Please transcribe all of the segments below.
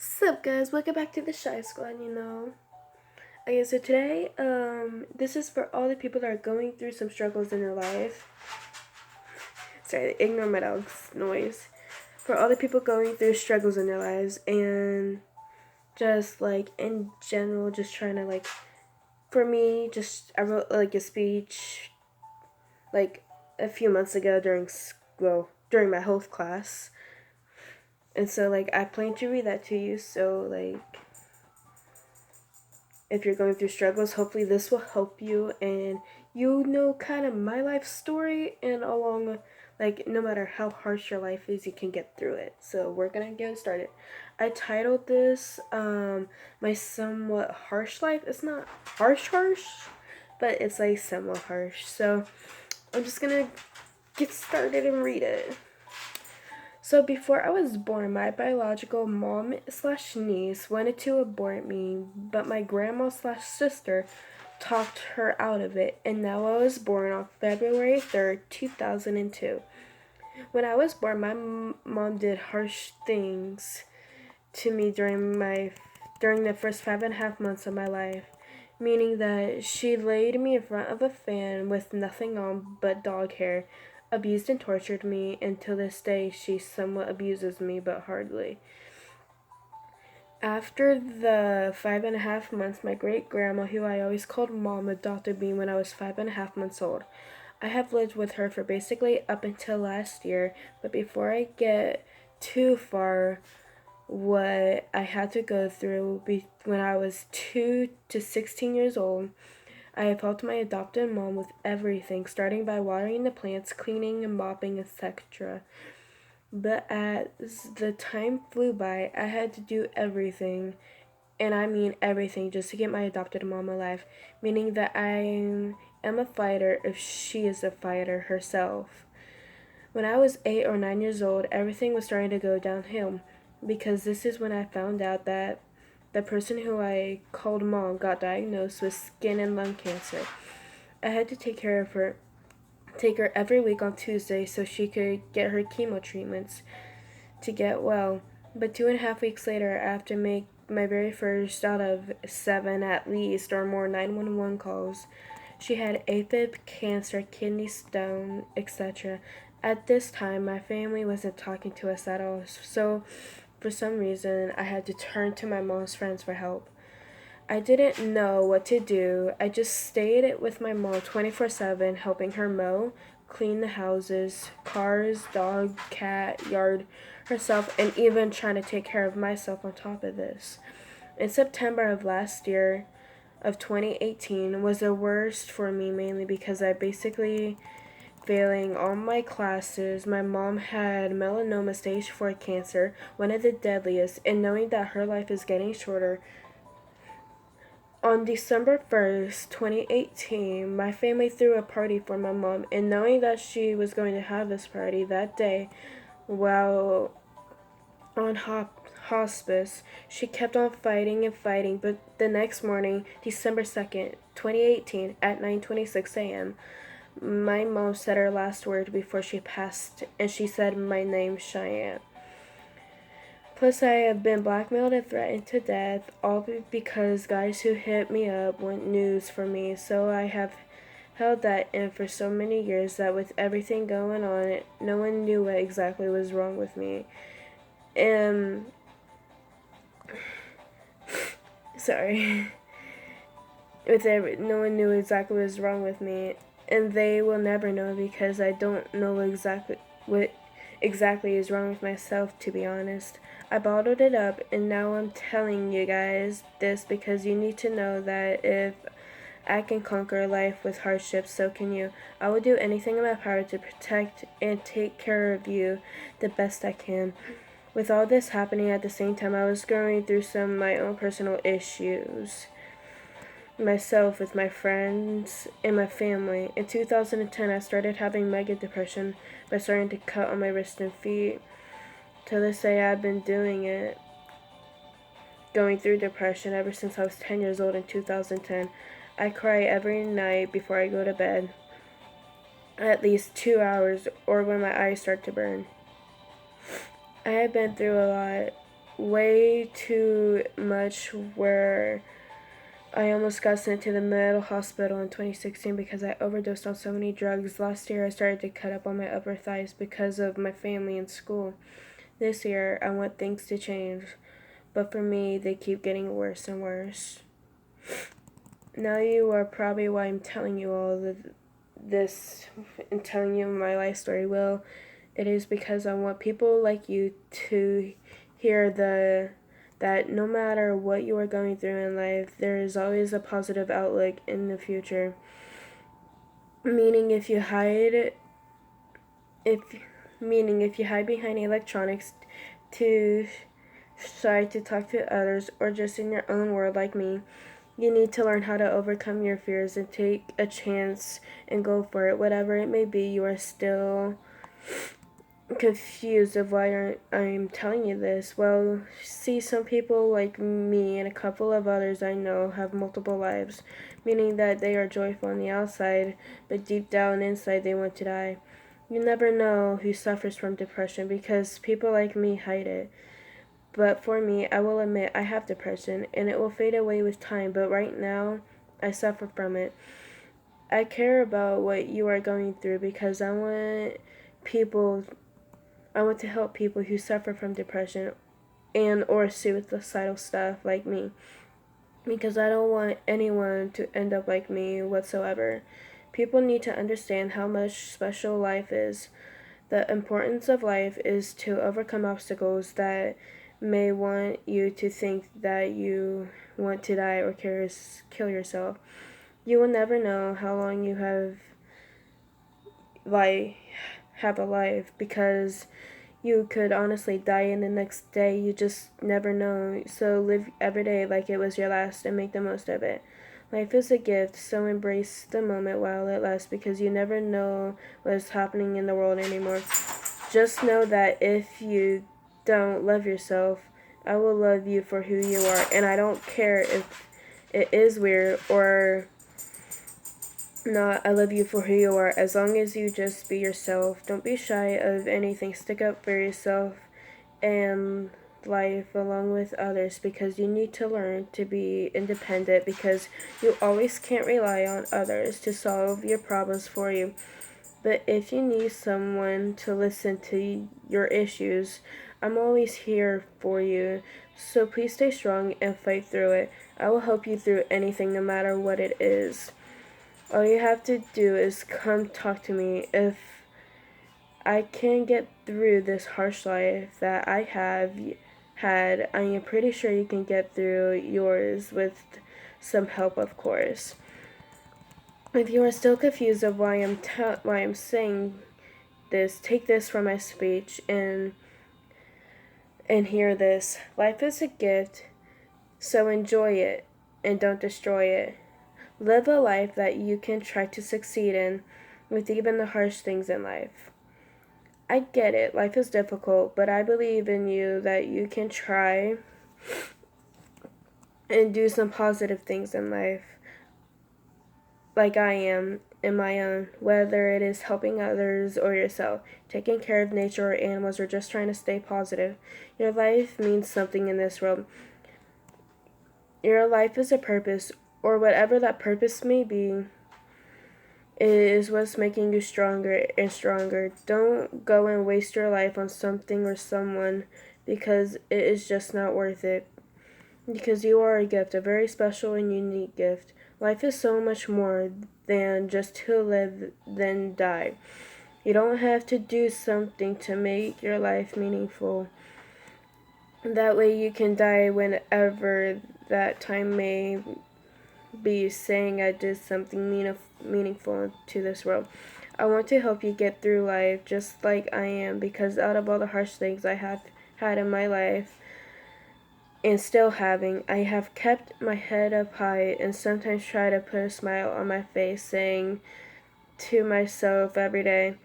Sup guys, welcome back to the Shy Squad. Okay, so today, this is for all the people that are going through some struggles in their life. Sorry, ignore my dog's noise. For all the people going through struggles in their lives and just like in general, just trying to for me, I wrote like a speech like a few months ago during my health class. And so I plan to read that to you, so if you're going through struggles, hopefully this will help you and you know kind of my life story and along no matter how harsh your life is, you can get through it. So we're gonna get started. I titled this my somewhat harsh life. It's not harsh, but it's like somewhat harsh. So I'm just gonna get started and read it. So before I was born, my biological mom slash niece wanted to abort me, but my grandma slash sister talked her out of it, and now I was born on February 3rd, 2002. When I was born, my mom did harsh things to me during the first 5.5 months of my life, meaning that she laid me in front of a fan with nothing on but dog hair, abused and tortured me, and to this day she somewhat abuses me, but hardly. After the 5.5 months, my great grandma, who I always called mom, adopted me when I was 5.5 months old. I have lived with her for basically up until last year, but before I get too far, what I had to go through when I was 2 to 16 years old, I have helped my adopted mom with everything, starting by watering the plants, cleaning and mopping, etc. But as the time flew by, I had to do everything, and I mean everything, just to get my adopted mom alive, meaning that I am a fighter if she is a fighter herself. When I was 8 or 9 years old, everything was starting to go downhill because this is when I found out that the person who I called mom got diagnosed with skin and lung cancer. I had to take her every week on Tuesday so she could get her chemo treatments to get well. But 2.5 weeks later, I have to make my very first out of 7 at least or more 911 calls. She had AFib, cancer, kidney stone, etc. At this time, my family wasn't talking to us at all, so for some reason, I had to turn to my mom's friends for help. I didn't know what to do. I just stayed with my mom 24/7, helping her mow, clean the houses, cars, dog, cat, yard, herself, and even trying to take care of myself on top of this. In September of last year, of 2018, was the worst for me, mainly because I basically failing all my classes. My mom had melanoma stage 4 cancer, one of the deadliest, and knowing that her life is getting shorter, on December 1st, 2018, my family threw a party for my mom, and knowing that she was going to have this party that day while on hospice, she kept on fighting and fighting, but the next morning, December 2nd, 2018, at 9:26 a.m., my mom said her last word before she passed, and she said my name, Cheyenne. Plus, I have been blackmailed and threatened to death, all because guys who hit me up want news for me. So I have held that in for so many years that with everything going on, no one knew what exactly was wrong with me. And sorry, no one knew exactly what was wrong with me, and they will never know because I don't know what exactly is wrong with myself, to be honest. I bottled it up, and now I'm telling you guys this because you need to know that if I can conquer life with hardships, so can you. I will do anything in my power to protect and take care of you the best I can. With all this happening at the same time, I was going through some of my own personal issues myself with my friends and my family. In 2010, I started having mega depression by starting to cut on my wrists and feet. To this day, I've been doing it, going through depression ever since I was 10 years old in 2010. I cry every night before I go to bed, at least 2 hours, or when my eyes start to burn. I have been through a lot, way too much where I almost got sent to the mental hospital in 2016 because I overdosed on so many drugs. Last year, I started to cut up on my upper thighs because of my family and school. This year, I want things to change, but for me, they keep getting worse and worse. Now you are probably why I'm telling you all this and telling you my life story. Well, it is because I want people like you to hear that no matter what you are going through in life, there is always a positive outlook in the future. Meaning if if you hide behind electronics to shy to talk to others or just in your own world like me, you need to learn how to overcome your fears and take a chance and go for it. Whatever it may be, you are still confused of why I'm telling you this. Well, see, some people like me and a couple of others I know have multiple lives, meaning that they are joyful on the outside, but deep down inside they want to die. You never know who suffers from depression because people like me hide it. But for me, I will admit I have depression and it will fade away with time, but right now I suffer from it. I care about what you are going through because people I want to help people who suffer from depression and or suicidal stuff like me because I don't want anyone to end up like me whatsoever. People need to understand how much special life is. The importance of life is to overcome obstacles that may want you to think that you want to die or kill yourself. You will never know how long you like have a life because you could honestly die in the next day. You just never know. So live every day like it was your last and make the most of it. Life is a gift, so embrace the moment while it lasts because you never know what's happening in the world anymore. Just know that if you don't love yourself, I will love you for who you are, and I don't care if it is weird or not. I love you for who you are as long as you just be yourself. Don't be shy of anything. Stick up for yourself and life along with others because you need to learn to be independent because you always can't rely on others to solve your problems for you. But if you need someone to listen to your issues, I'm always here for you. So please stay strong and fight through it. I will help you through anything, no matter what it is. All you have to do is come talk to me. If I can get through this harsh life that I have had, I am pretty sure you can get through yours with some help, of course. If you are still confused of why I'm saying this, take this from my speech and hear this. Life is a gift, so enjoy it and don't destroy it. Live a life that you can try to succeed in with even the harsh things in life. I get it, life is difficult, but I believe in you that you can try and do some positive things in life, like I am in my own, whether it is helping others or yourself, taking care of nature or animals, or just trying to stay positive. Your life means something in this world. Your life is a purpose, or whatever that purpose may be, is what's making you stronger and stronger. Don't go and waste your life on something or someone because it is just not worth it. Because you are a gift, a very special and unique gift. Life is so much more than just to live, then die. You don't have to do something to make your life meaningful. That way you can die whenever that time may be, saying I did something meaningful to this world. I want to help you get through life just like I am because out of all the harsh things I have had in my life, and still having, I have kept my head up high and sometimes try to put a smile on my face, saying to myself every day,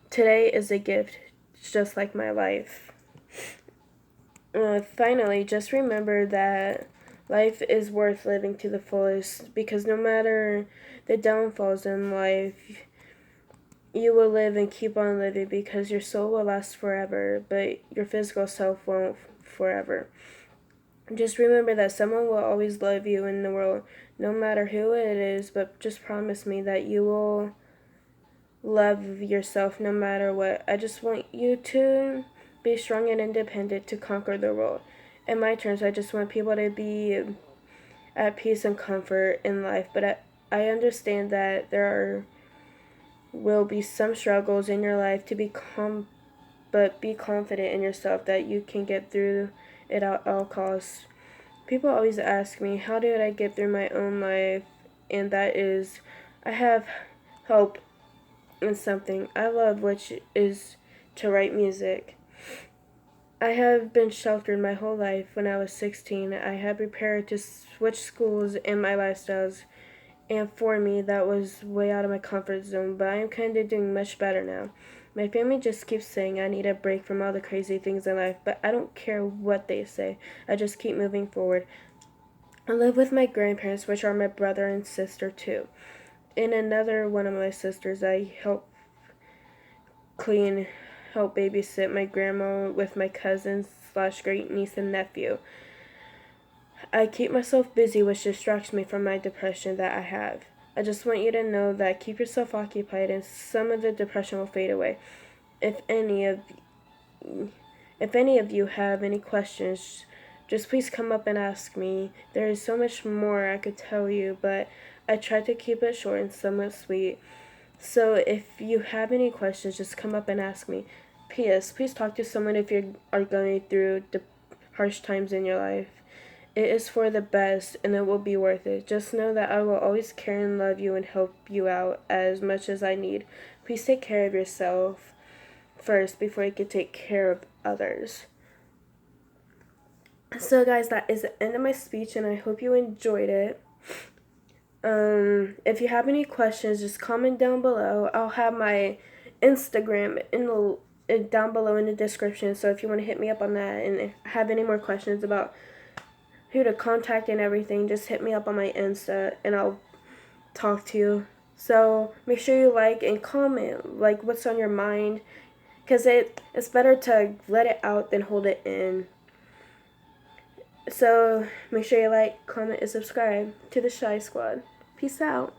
today is a gift, just like my life. Finally, just remember that life is worth living to the fullest because no matter the downfalls in life, you will live and keep on living because your soul will last forever, but your physical self won't forever. Just remember that someone will always love you in the world, no matter who it is, but just promise me that you will love yourself no matter what. I just want you to be strong and independent to conquer the world. In my terms, I just want people to be at peace and comfort in life, but I understand that there will be some struggles in your life to become, but be confident in yourself that you can get through it at all costs. People always ask me, how did I get through my own life? And that is, I have hope in something I love, which is to write music. I have been sheltered my whole life. When I was 16, I had prepared to switch schools and my lifestyles. And for me, that was way out of my comfort zone, but I am kind of doing much better now. My family just keeps saying I need a break from all the crazy things in life, but I don't care what they say. I just keep moving forward. I live with my grandparents, which are my brother and sister too. And another one of my sisters, I clean, help babysit my grandma with my cousins slash great niece and nephew. I keep myself busy, which distracts me from my depression that I have. I just want you to know that keep yourself occupied and some of the depression will fade away. If any of if any of you have any questions, just please come up and ask me. There is so much more I could tell you, but I tried to keep it short and somewhat sweet. So if you have any questions, just come up and ask me. P.S. Please talk to someone if you are going through harsh times in your life. It is for the best and it will be worth it. Just know that I will always care and love you and help you out as much as I need. Please take care of yourself first before you can take care of others. So guys, that is the end of my speech and I hope you enjoyed it. If you have any questions, just comment down below. I'll have my Instagram down below in the description. So if you want to hit me up on that and have any more questions about who to contact and everything, just hit me up on my Insta and I'll talk to you. So make sure you like and comment like what's on your mind, because it's better to let it out than hold it in. So make sure you like, comment, and subscribe to the Shy Squad. Peace out.